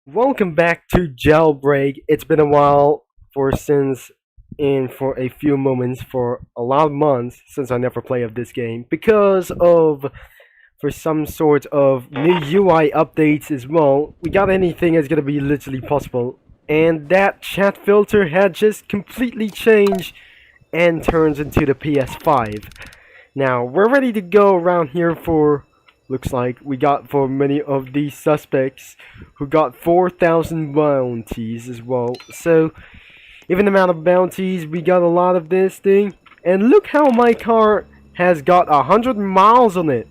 Welcome back to Jailbreak. It's been a while for a few moments for a lot of months since I never play of this game because of for some sort of new UI updates as well. We got anything is gonna be literally possible, and that chat filter had just completely changed and turns into the PS5. Now we're ready to go around here for. Looks like we got for many of these suspects who got 4,000 bounties as well. So, even the amount of bounties, we got a lot of this thing. And look how my car has got 100 miles on it.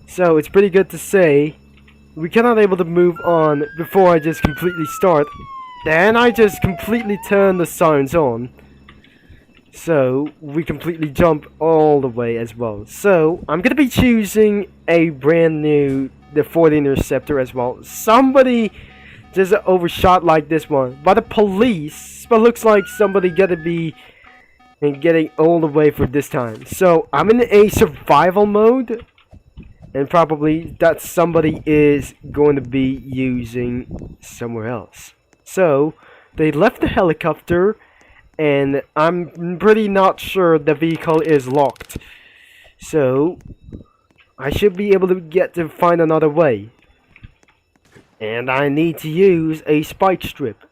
So, it's pretty good to say. We cannot able to move on before I just completely start. And I just completely turn the signs on. So, we completely jump all the way as well. So, I'm going to be choosing a brand new, the Ford Interceptor as well. Somebody just overshot like this one by the police, but looks like somebody got to be getting all the way for this time. So, I'm in a survival mode, and probably that somebody is going to be using somewhere else. So, they left the helicopter, and I'm pretty not sure the vehicle is locked. So, I should be able to find another way. And I need to use a spike strip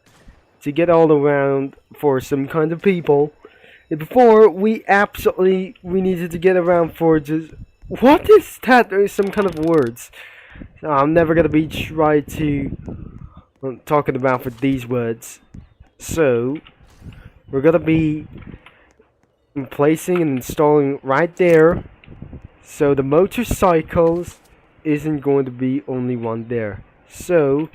to get all around for some kind of people. And before, we needed to get around for just... What is that? There is some kind of words. I'm never gonna be trying to... talking about for these words. So... we're gonna be placing and installing right there, so the motorcycles isn't going to be only one there. So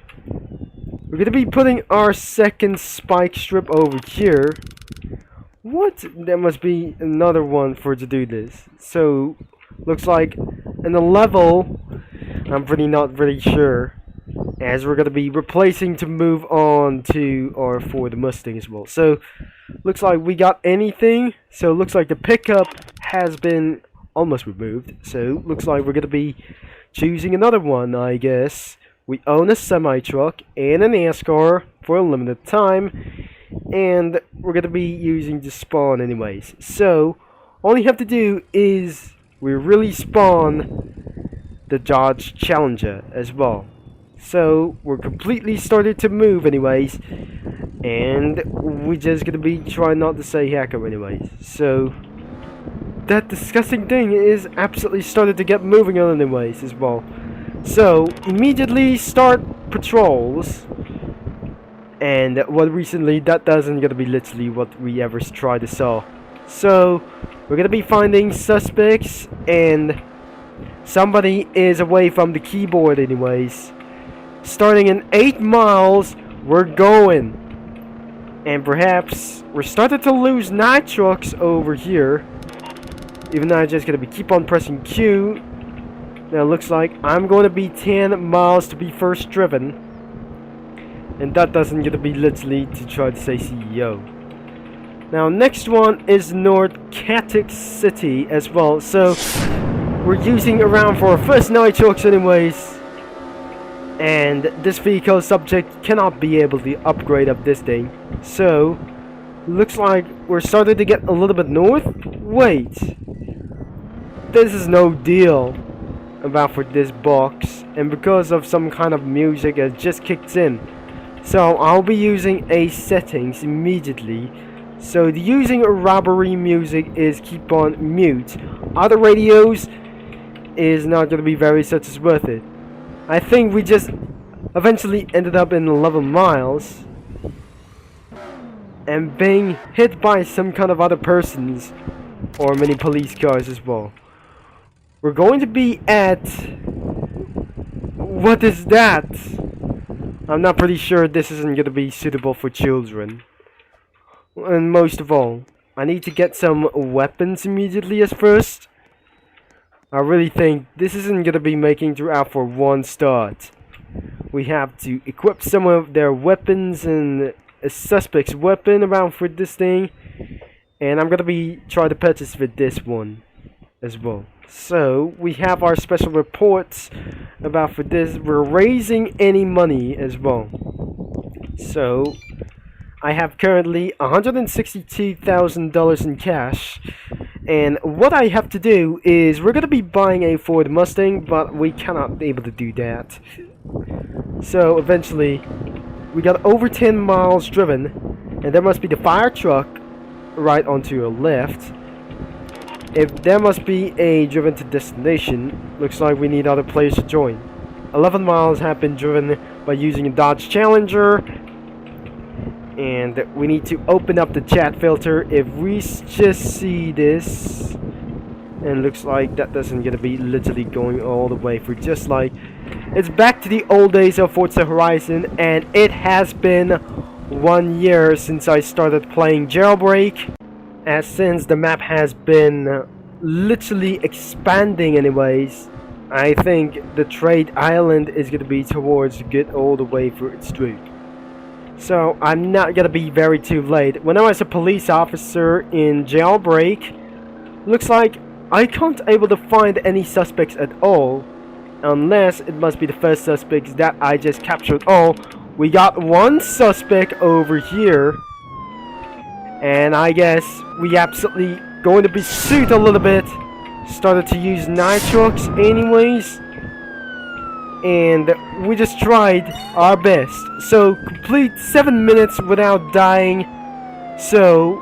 we're gonna be putting our second spike strip over here. What? There must be another one for to do this. So looks like in the level, I'm not really sure, as we're gonna be replacing to move on to our Ford Mustang as well. So looks like we got anything. So looks like the pickup has been almost removed. So looks like we're gonna be choosing another one, I guess. We own a semi-truck and an NASCAR for a limited time, and we're gonna be using the spawn anyways. So all you have to do is we really spawn the Dodge Challenger as well. So we're completely started to move anyways, and we're just gonna be trying not to say hacker anyways. So that disgusting thing is absolutely started to get moving on anyways as well. So immediately start patrols, and what recently that doesn't gonna be literally what we ever try to saw. So we're gonna be finding suspects, and somebody is away from the keyboard anyways. Starting in 8 miles, we're going. And perhaps we're starting to lose nitrox over here. Even though I'm just gonna be keep on pressing Q. Now it looks like I'm going to be 10 miles to be first driven. And that doesn't get to be literally to try to say CEO. Now next one is North Catic City as well. So we're using around for our first nitrox anyways. And this vehicle subject cannot be able to upgrade of this thing. So looks like we're starting to get a little bit north. Wait, this is no deal about for this box, and because of some kind of music that just kicked in, so I'll be using a settings immediately. So the using a robbery music is keep on mute. Other radios is not going to be very such as worth it. I think we just eventually ended up in 11 miles and being hit by some kind of other persons or many police cars as well. We're going to be at... what is that? I'm not pretty sure this isn't going to be suitable for children. And most of all, I need to get some weapons immediately as first. I really think this isn't going to be making throughout for one start. We have to equip some of their weapons and a suspect's weapon around for this thing. And I'm going to be trying to purchase with this one as well. So we have our special reports about for this. We're raising any money as well. So I have currently $162,000 in cash. And what I have to do is we're going to be buying a Ford Mustang, but we cannot be able to do that. So eventually we got over 10 miles driven, and there must be the fire truck right onto your left. If there must be a driven to destination, looks like we need other players to join. 11 miles have been driven by using a Dodge Challenger, and we need to open up the chat filter. If we just see this, and looks like that doesn't gonna be literally going all the way for just like it's back to the old days of Forza Horizon, and it has been 1 year since I started playing Jailbreak. As since the map has been literally expanding anyways, I think the trade island is going to be towards get all the way for its street. So I'm not going to be very too late. When I was a police officer in Jailbreak, looks like I can't able to find any suspects at all, unless it must be the first suspects that I just captured. Oh, we got one suspect over here. And I guess we absolutely going to be sued a little bit. Started to use nitrox anyways. And we just tried our best. So complete 7 minutes without dying. So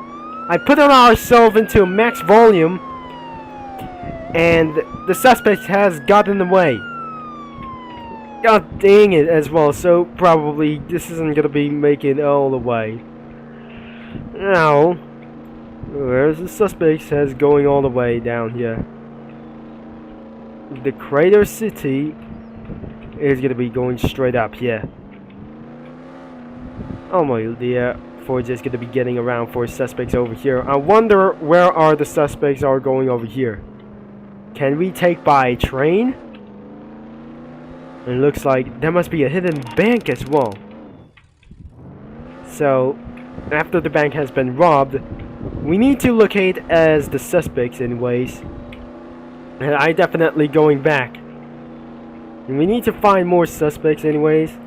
I put ourselves into a max volume. And the suspect has gotten away. God dang it as well. So probably this isn't going to be making it all the way. Now, where's the suspects has going all the way down here? The Crater City is gonna be going straight up here. Oh my dear, for just gonna be getting around for suspects over here. I wonder where are the suspects are going over here. Can we take by train? It looks like there must be a hidden bank as well. So after the bank has been robbed, we need to locate as the suspects anyways. And I definitely going back. And we need to find more suspects anyways.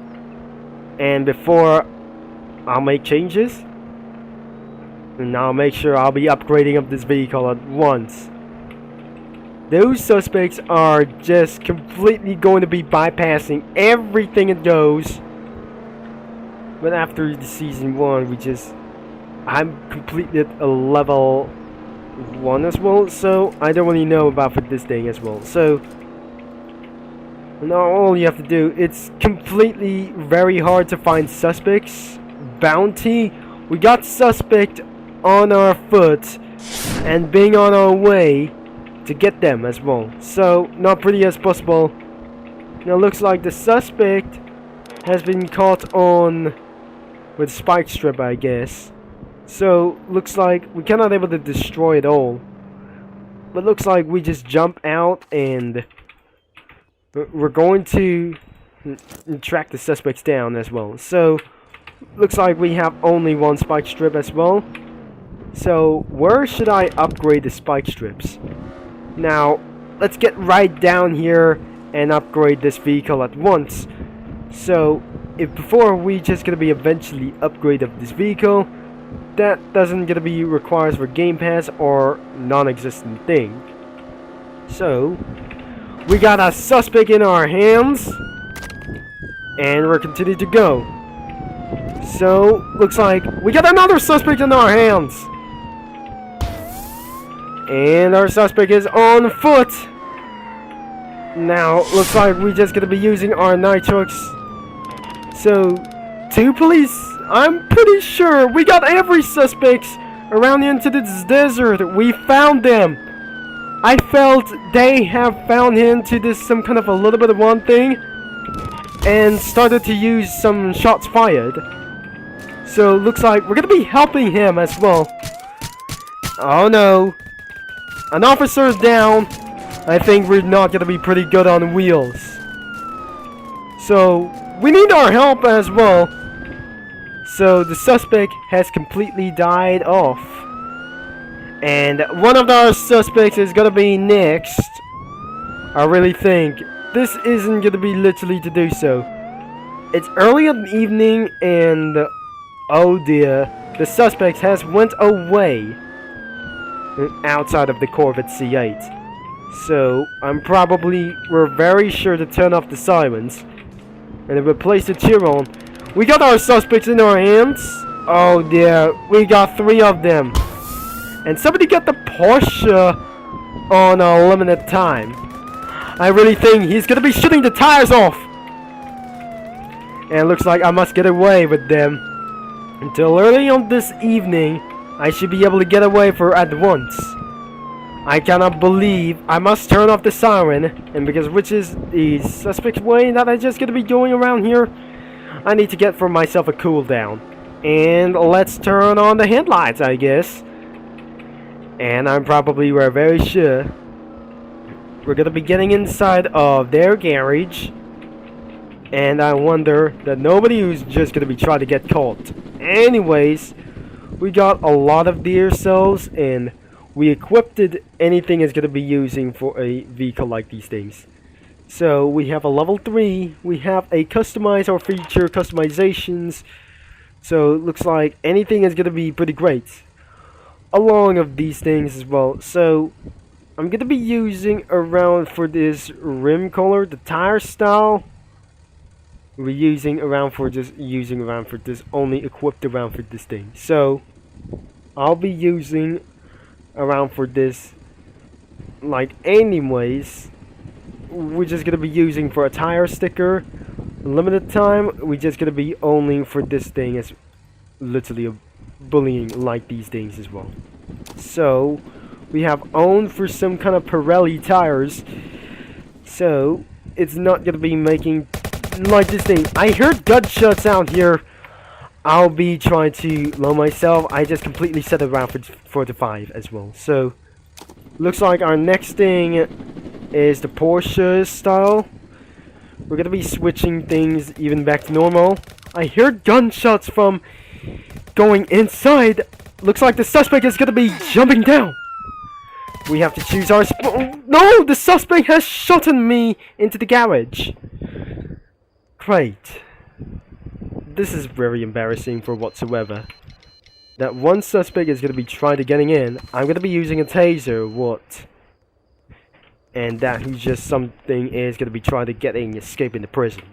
And before I'll make changes, and I'll make sure I'll be upgrading up this vehicle at once. Those suspects are just completely going to be bypassing everything it goes. But after the season 1, I'm completely at a level 1 as well, so I don't really know about for this thing as well. So now all you have to do, it's completely very hard to find suspects. Bounty, we got suspect on our foot and being on our way to get them as well. So not pretty as possible. Now looks like the suspect has been caught on with spike strip, I guess. So looks like we cannot able to destroy it all, but looks like we just jump out and we're going to track the suspects down as well. So looks like we have only one spike strip as well. So where should I upgrade the spike strips? Now let's get right down here and upgrade this vehicle at once. So if before we just gonna be eventually upgrade of this vehicle, that doesn't gonna be requires for Game Pass or non-existent thing. So we got a suspect in our hands, and we're continuing to go. So looks like we got another suspect in our hands, and our suspect is on foot. Now looks like we just gonna be using our nitrox. So 2 police, I'm pretty sure we got every suspect around into this desert. We found them. I felt they have found him to this some kind of a little bit of one thing and started to use some shots fired. So looks like we're gonna be helping him as well. Oh no, an officer's down. I think we're not gonna be pretty good on wheels. So we need our help as well. So the suspect has completely died off. And one of our suspects is gonna be next. I really think this isn't gonna be literally to do so. It's early in the evening and oh dear, the suspect has went away outside of the Corvette C8. So we're very sure to turn off the sirens and replace the Chiron. We got our suspects in our hands. Oh dear, we got 3 of them. And somebody got the Porsche on a limited time. I really think he's gonna be shooting the tires off. And it looks like I must get away with them. Until early on this evening, I should be able to get away for at once. I cannot believe I must turn off the siren, and because which is the suspect's way that I'm just gonna be going around here, I need to get for myself a cooldown. And let's turn on the headlights, I guess. And we're very sure we're gonna be getting inside of their garage. And I wonder that nobody who's just gonna be trying to get caught. Anyways, we got a lot of deer cells and we equipped anything is going to be using for a vehicle like these things. So we have a level 3, we have a customize or feature customizations. So it looks like anything is going to be pretty great along of these things as well. So I'm going to be using around for this rim color, the tire style. We're using around for this only equipped around for this thing. So I'll be using around for this like anyways. We're just gonna be using for a tire sticker limited time. We're just gonna be only for this thing as literally a bullying like these things as well. So we have owned for some kind of Pirelli tires, so it's not gonna be making like this thing. I heard gunshots out here. I'll be trying to low myself. I just completely set it around for the 5 as well. So looks like our next thing is the Porsche style. We're gonna be switching things even back to normal. I heard gunshots from going inside. Looks like the suspect is gonna be jumping down. We have to choose our no, the suspect has shot me into the garage. Great. This is very embarrassing for whatsoever. That one suspect is going to be trying to getting in. I'm going to be using a taser. What? And that who's just something is going to be trying to escaping the prison.